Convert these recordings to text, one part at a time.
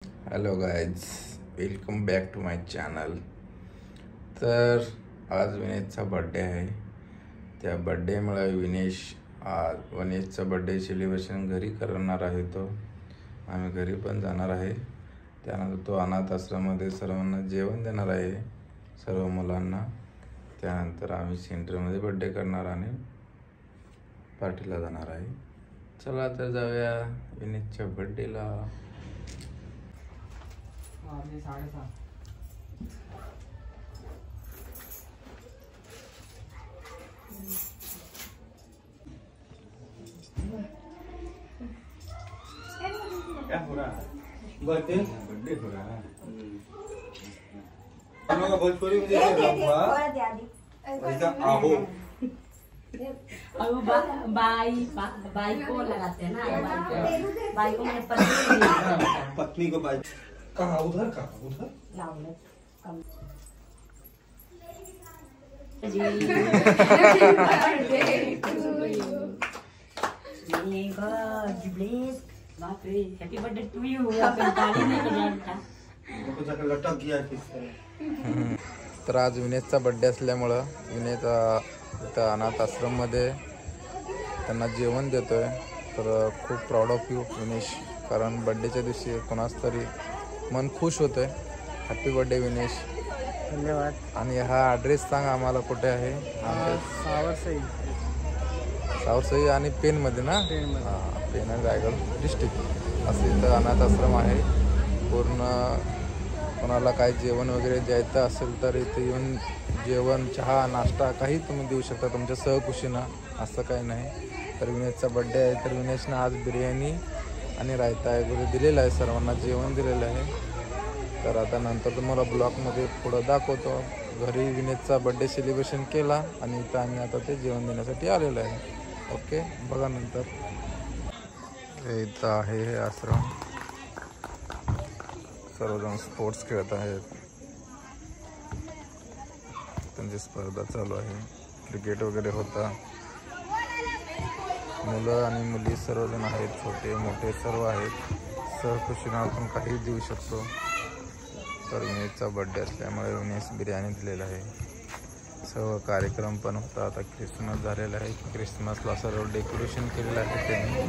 Hello guys, welcome back to my channel. तर आज विनेशचा birthday आहे. त्या बड्डेमुळे विनेशचा बड्डे सेलिब्रेशन घरी करणार आहे. आम्ही घरी पण जाणार आहे. त्यानंतर तो अनाथ आश्रमामध्ये सर्वांना जेवण देणार आहे, सर्व मुलांना. त्यानंतर आम्ही सेंटरमध्ये बड्डे करणार आणि पार्टीला जाणार आहे. चला तर जाऊया विनेशच्या बड्डेला. क्या हो रहा है? बर्थडे हो रहा है। हम लोग भोजपुरी में जैसे वैसा आहो। अब बाई को लगाते हैं ना, बाई को मैंने पत्नी को बाई कहाँ उधर हैप्पी बर्थडे टू यू. ताली नहीं बजाता लटक गया किससे. तर आज विनेशचा बड्डे असल्यामुळं विनेश इथं अनाथ आश्रममध्ये त्यांना जेवण देतोय. तर खूप प्राऊड ऑफ यू विनेश, कारण बड्डेच्या दिवशी कोणाच तरी मन खुश होतंय. Happy birthday Vinesh. धन्यवाद. आणि हा ॲड्रेस सांग आम्हाला, कुठे आहे? सावरसई आणि पेनमध्ये ना? पेन आणि रायगड डिस्ट्रिक्ट असं इथं अनाथ आश्रम आहे. पूर्ण कोणाला काय जेवण वगैरे द्यायचं असेल तर इथे येऊन जेवण, चहा, नाश्ता काही तुम्ही देऊ शकता तुमच्या सहकुशीनं, असं काही नाही. तर विनेशचा बड्डे आहे, तर विनेशनं आज बिर्याणी आणि रायता वगैरे दिलेला आहे, सर्वांना जेवण दिलेलं आहे. तर आता नंतर तुम्हाला ब्लॉगमध्ये पुढं दाखवतो. घरी विनेशचा बड्डे सेलिब्रेशन केला आणि इथं आम्ही आता ते जेवण देण्यासाठी आलेलो आहे. ओके, बघा नंतर. इथं आहे हे आश्रम. सर्वजण स्पोर्ट्स खेळत आहेत, त्यांची स्पर्धा चालू आहे. क्रिकेट वगैरे होता. मुलं आणि मुली सर्वजण आहेत, छोटे मोठे सर्व आहेत. सहकुशीनं आपण काही देऊ शकतो. तर विनेशचा बड्डे असल्यामुळे विनेश बिर्याणी दिलेला आहे. सर्व कार्यक्रम पण होता. आता ख्रिसमस झालेला आहे. ख्रिसमसला सर्व डेकोरेशन केलेलं आहे त्यांनी,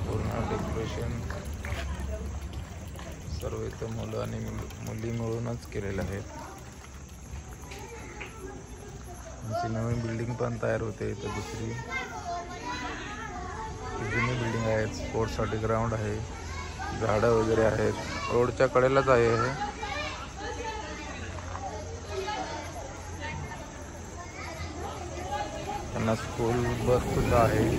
पूर्ण डेकोरेशन सर्व इथं मुलं आणि मुली मिळूनच केलेलं आहे. आमची नवीन बिल्डिंग पण तयार होते. इथं दुसरी जुनी बिल्डिंग आहे. स्पोर्ट्ससाठी ग्राउंड आहे, झाडं वगैरे आहेत. रोडच्या कडेलाच आहे हे. त्यांना स्कूल बस सुद्धा आहे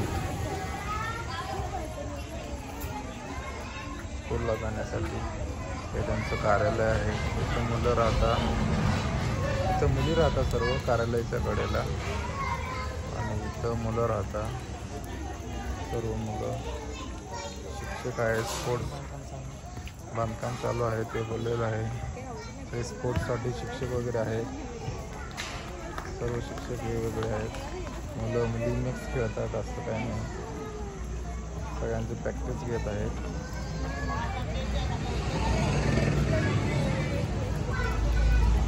स्कूलला जाण्यासाठी. हे त्यांचं कार्यालय आहे. इथं मुलं राहतात, इथं मुली राहतात सर्व कार्यालयाच्या कडेला, आणि इथं मुलं राहतात सर्व मुलं. शिक्षक आहेत. स्पोर्ट्स बांधकाम चालू आहे, ते बोललेलं आहे. ते स्पोर्ट्ससाठी शिक्षक वगैरे आहेत. सर्व शिक्षक वेगवेगळे आहेत. मुलं मुली मिक्स खेळतात, असं काही नाही. सगळ्यांची प्रॅक्टिस घेत आहेत.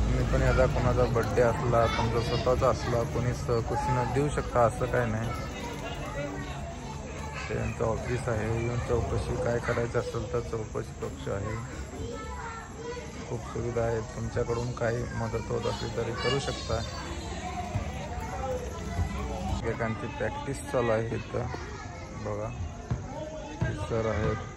तुम्ही पण आता कोणाचा बड्डे असला, तुमचा स्वतःचा असला, कोणी सहकुशीनं देऊ शकता, असं काही नाही. त्यांचं ऑफिस आहे. येऊन चौकशी काय करायचं असेल तर चौकशी कक्ष आहे. खूप सुविधा आहेत. तुमच्याकडून काही मदत होत असेल तरी करू शकता. एकांची प्रॅक्टिस चालू आहे इथं, बघा. सर आहेत.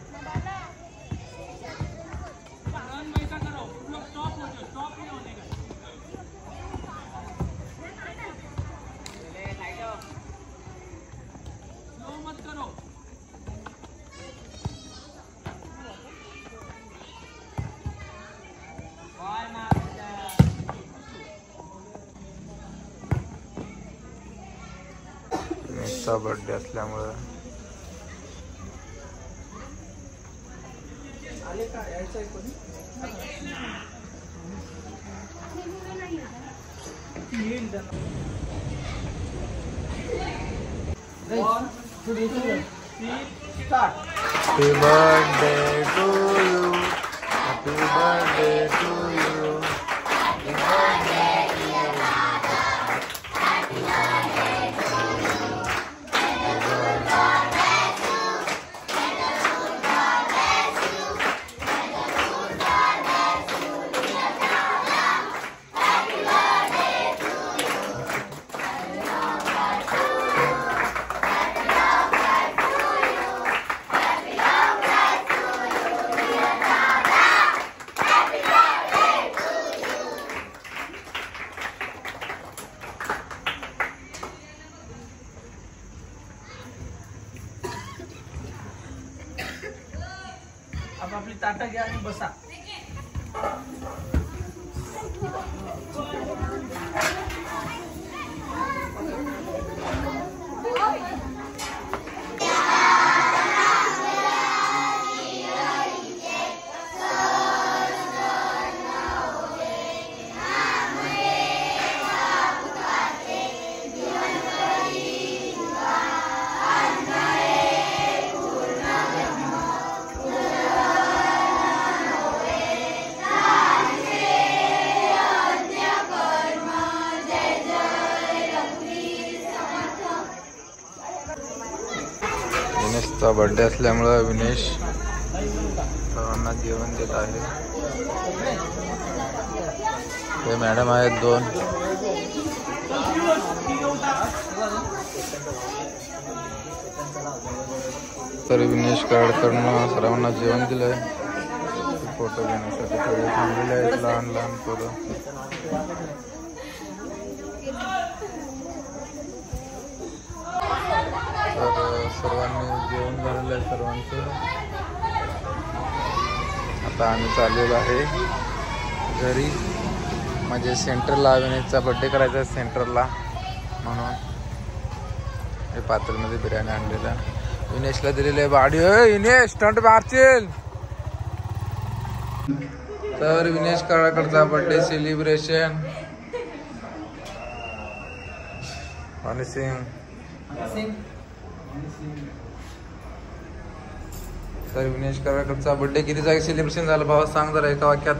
विनेशचा बर्थडे असल्यामुळे Happy birthday to you. birthday to you. Happy birthday to you. आपली ताटा घ्या आणि बसा. विनेशचा बर्थडे असल्यामुळं विनेश सर्वांना जेवण देत आहे. ते मॅडम आहेत 2. तर विनेश काळकडनं सर्वांना जेवण दिलंय. फोटो घेण्यासाठी सगळे थांबलेले आहेत, लहान लहान पोरं. तर सर्वांनी जेवण झालेलं आहे सर्वांचं. आता आम्ही चाललेलो आहे घरी. म्हणजे सेंटरला विनेशचा बर्थडे करायचा आहे सेंटरला, म्हणून हे पातळमध्ये बिर्याणी आणलेला विनेशला दिलेली आहे. बाडी विनेश स्टंट मारशील. तर विनेश काळाकडचा बर्थडे सेलिब्रेशन. हनी सिंग. तर विनेश काळाकडचा बर्थडे किती जागी सेलिब्रेशन झालं भावा सांग जरा एका वाक्यात.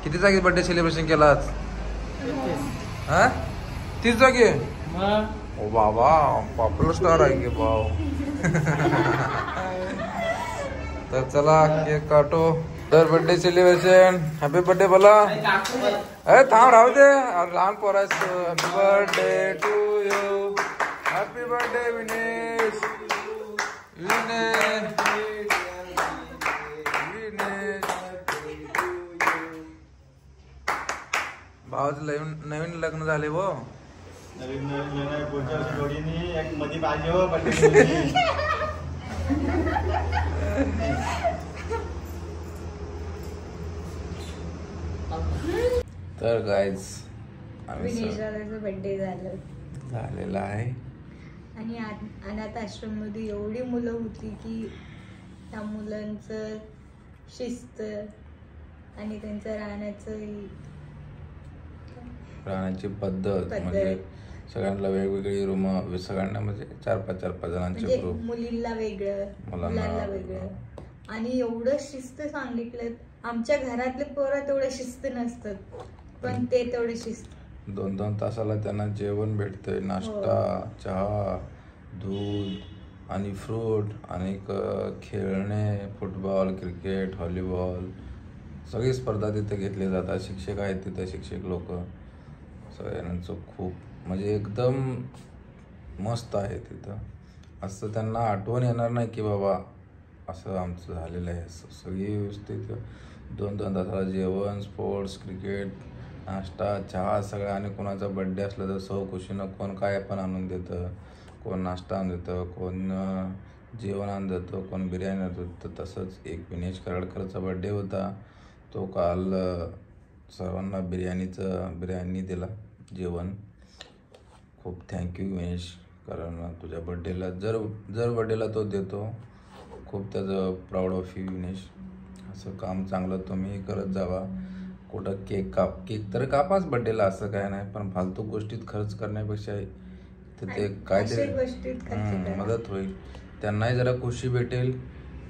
किती जागी बर्थडे सेलिब्रेशन केला आज? 30 जागी. ओ बाबा पॉप्युलर स्टार आहे की भाऊ. तर चला केक काटो. तर बर्थडे सेलिब्रेशन. हॅपी बर्थडे बोला. अरे थांब राहू दे, लहान पोरायचं. Happy birthday to you. Happy birthday Vinesh. Vinesh भावाचं नवीन लग्न झाले हो. नवीन जोडीने एक मध्ये पाहिजे हो बर्थडे. तर गाईज विनेशदादाचा बर्थडे झालेला आहे. आणि अनाथ आश्रम मध्ये एवढी मुलं होती की त्या मुलांचं शिस्त आणि त्यांचं राहण्याची पद्धत म्हणजे सगळ्यांना वेगवेगळी रूम, सगळ्यांना म्हणजे 4-5 जणांचे म्हणजे ग्रुप. मुलींना वेगळं, मुलांना वेगळं. आणि एवढं शिस्त सांगितलं. आमच्या घरातले पोरं तेवढे शिस्त नसतात, पण ते तेवढे शिस्त. 2-2 तासाला त्यांना जेवण भेटतंय. नाश्ता, चहा, दूध आणि फ्रूट आणि खेळणे, फुटबॉल, क्रिकेट, व्हॉलीबॉल सगळी स्पर्धा तिथे घेतली जातात. शिक्षक आहेत तिथे, शिक्षक लोक सगळ्यांचं खूप म्हणजे एकदम मस्त आहे तिथं. असं त्यांना आठवण येणार नाही की बाबा असं आमचं झालेलं आहे. सगळी व्यवस्थित 2-2 तासाला जेवण, स्पोर्ट्स, क्रिकेट, नाश्ता, चहा सगळं. आणि कोणाचा बड्डे असला तर सहकुशीनं कोण काय पण आणून देतं, कोण नाश्ता आणून देतं, कोण जेवण आणून देतं, कोण बिर्याणी आणून देतं. तसंच एक विनेश कराडकरचा बड्डे होता, तो काल सर्वांना बिर्याणी दिला जेवण. खूप थँक्यू विनेश, कारण तुझ्या बड्डेला जर बड्डेला तो देतो. खूप त्याचं प्राऊड ऑफ यू विनेश. असं काम चांगलं तुम्ही करत जावा. कुठं केक तर कापाच बड्डेला, असं काय नाही, पण फालतू गोष्टीत खर्च करण्यापेक्षा तर ते काहीतरी मदत होईल. त्यांनाही जरा खुशी भेटेल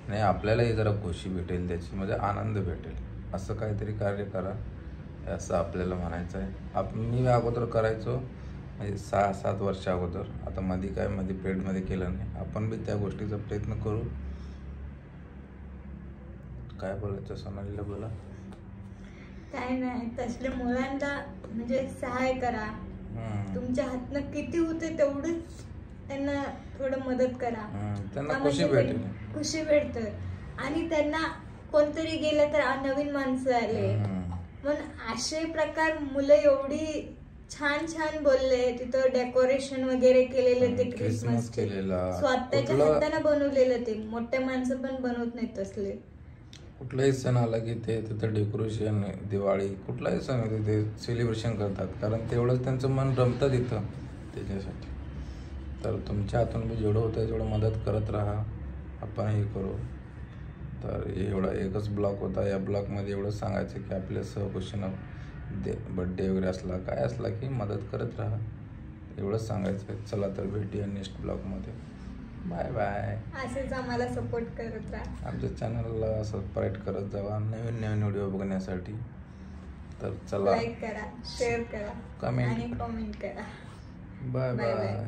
आणि आपल्यालाही जरा खुशी भेटेल त्याची, म्हणजे आनंद भेटेल, असं काहीतरी कार्य करा असं आपल्याला म्हणायचं आहे. मी अगोदर करायचो म्हणजे 6-7 वर्ष अगोदर. आता मध्ये पेडमध्ये केलं नाही. आपण बी त्या गोष्टीचा प्रयत्न करू. काय बोलायचं सोनालीला बोला. काय नाही, तसल्या मुलांना म्हणजे सहाय करा. तुमच्या हातनं किती होते तेवढंच त्यांना थोडं मदत करा. त्यांना खुशी भेटेल. खुशी भेटत. आणि त्यांना कोणतरी गेलं तर नवीन माणसं आले म्हणून असे प्रकार. मुलं एवढी छान छान बोलले, तिथं डेकोरेशन वगैरे केलेलं, ते क्रिसमस स्वतःच्या हाताने बनवलेलं. ते मोठ्या माणसं पण बनवत नाहीत तसले. कुठलाही सण आला की ते तिथं डेकोरेशन, दिवाळी कुठलाही सण होते ते सेलिब्रेशन करतात, कारण तेवढंच त्यांचं मन रमतं तिथं त्याच्यासाठी. तर तुमच्या हातून बी जेवढं होतं तेवढं मदत करत राहा, आपण हे करू. तर एवढा एकच ब्लॉग होता. या ब्लॉगमध्ये एवढंच सांगायचं की आपल्या सहकुशीनं बड्डे वगैरे असला काय असला की मदत करत राहा, एवढंच सांगायचं आहे. चला तर भेटूया नेक्स्ट ब्लॉगमध्ये. Bye bye. असेच आम्हाला सपोर्ट करत राहा. आमच्या चॅनलला सबस्क्राईब करत जावा नवीन व्हिडिओ बघण्यासाठी. तर चला, लाईक करा, शेअर करा, कमेंट आणि कमेंट करा. Bye bye.